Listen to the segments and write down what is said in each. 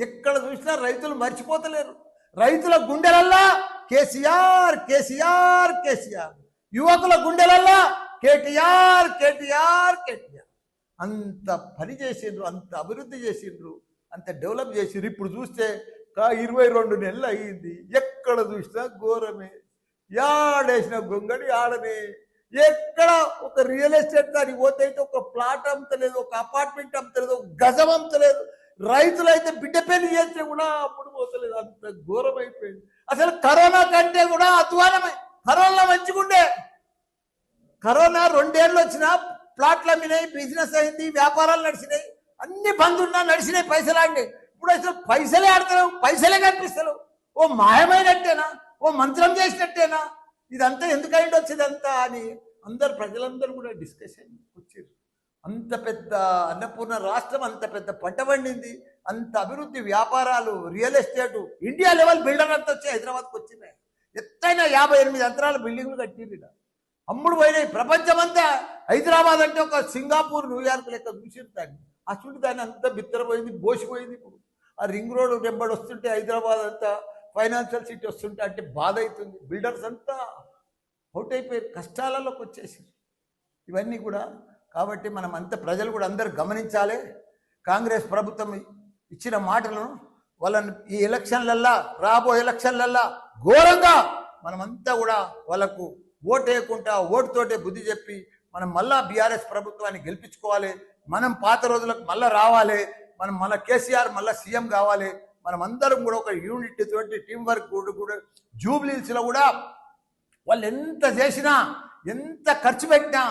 ఎక్కడ చూసినా రైతులు మర్చిపోతలేరు. రైతుల గుండెలల్లా కేసీఆర్ కేసీఆర్ కేసీఆర్, యువకుల గుండెలల్లా కేటీఆర్ కేటీఆర్ కేటీఆర్. అంత పని చేసిండ్రు, అంత అభివృద్ధి చేసిండ్రు, అంత డెవలప్ చేసిండ్రు. ఇప్పుడు చూస్తే 22 నెలలు అయ్యింది, ఎక్కడ చూసినా ఘోరమే. యాడేసిన గొంగడి ఆడనే. ఎక్కడ ఒక రియల్ ఎస్టేట్ దానికి పోతే అయితే ఒక ప్లాట్ అమ్మతలేదు, ఒక అపార్ట్మెంట్ అమ్మతలేదు, ఒక గజం అమ్మతలేదు. రైతులైతే బిడ్డ పెళ్లి చేస్తే కూడా అప్పుడు పోతలేదు. అంత ఘోరం అయిపోయింది. అసలు కరోనా కంటే కూడా అధ్వానమే. కరోనా మంచిగుండే. కరోనా 2 ఏళ్ళు వచ్చినా ప్లాట్లు అమ్మినాయి, బిజినెస్ అయింది, వ్యాపారాలు నడిచినాయి, అన్ని బంద్ ఉన్నా నడిచినాయి, పైసలు ఆడినాయి. ఇప్పుడు అసలు పైసలే ఆడతలేవు, పైసలే కనిపిస్తలేవు. ఓ మాయమైనట్టేనా, ఓ మంత్రం చేసినట్టేనా, ఇదంతా ఎందుకైంది వచ్చేదంతా అని ప్రజలందరూ కూడా డిస్కషన్ వచ్చారు. అంత పెద్ద అన్నపూర్ణ రాష్ట్రం, అంత పెద్ద పంట పండింది, అంత అభివృద్ధి, వ్యాపారాలు, real estate, India level builder అంతా వచ్చి హైదరాబాద్కి వచ్చినాయి. ఎత్తైన 58 అంతరాల బిల్డింగ్లు కట్టింది. అమ్ముడు పోయినాయి. ప్రపంచమంతా హైదరాబాద్ అంటే ఒక సింగపూర్, న్యూయార్క్ లెక్క చూసి ఆ చుట్టూ దాన్ని అంతా బిత్తరపోయింది, బోసిపోయింది. ఇప్పుడు ఆ రింగ్ రోడ్ వెంబడి వస్తుంటే హైదరాబాద్ అంతా ఫైనాన్షియల్ సిటీ వస్తుంటే అంటే బాధ అవుతుంది. బిల్డర్స్ అంతా అవుట్ అయిపోయారు, కష్టాలలోకి వచ్చేసి. ఇవన్నీ కూడా కాబట్టి మనం అంతా ప్రజలు కూడా అందరూ గమనించాలి. కాంగ్రెస్ ప్రభుత్వం ఇచ్చిన మాటలను వాళ్ళని ఈ ఎలక్షన్లల్లా, రాబోయే ఎలక్షన్లల్లా ఘోరంగా మనమంతా కూడా వాళ్ళకు ఓటు వేయకుండా ఓటుతోటే బుద్ధి చెప్పి మనం మళ్ళా బీఆర్ఎస్ ప్రభుత్వాన్ని గెలిపించుకోవాలి. మనం పాత రోజులకు మళ్ళీ రావాలి. మనం మళ్ళీ కేసీఆర్ మళ్ళీ సీఎం కావాలి. మనం అందరం కూడా ఒక యూనిట్ తోటి టీం వర్క్ కూడా జూబ్లీహిల్స్లో కూడా వాళ్ళు ఎంత చేసినా, ఎంత ఖర్చు పెట్టినా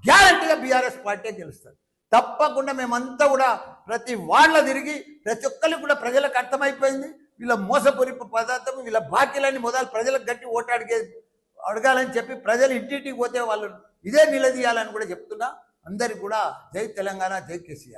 గ్యారంటీగా బీఆర్ఎస్ పార్టీ గెలుస్తారు. తప్పకుండా మేమంతా కూడా ప్రతి వాళ్ళ తిరిగి ప్రతి ఒక్కరికి కూడా ప్రజలకు అర్థమైపోయింది. వీళ్ళ మోసపూరిత పదార్థం, వీళ్ళ బాకీలన్నీ మొదలు ప్రజలకు గట్టి ఓటు అడగాలని చెప్పి ప్రజలు ఇంటింటికి పోతే వాళ్ళు ఇదే నిలదీయాలని కూడా చెప్తున్నా. అందరికి కూడా జై తెలంగాణ, జై కేసీఆర్.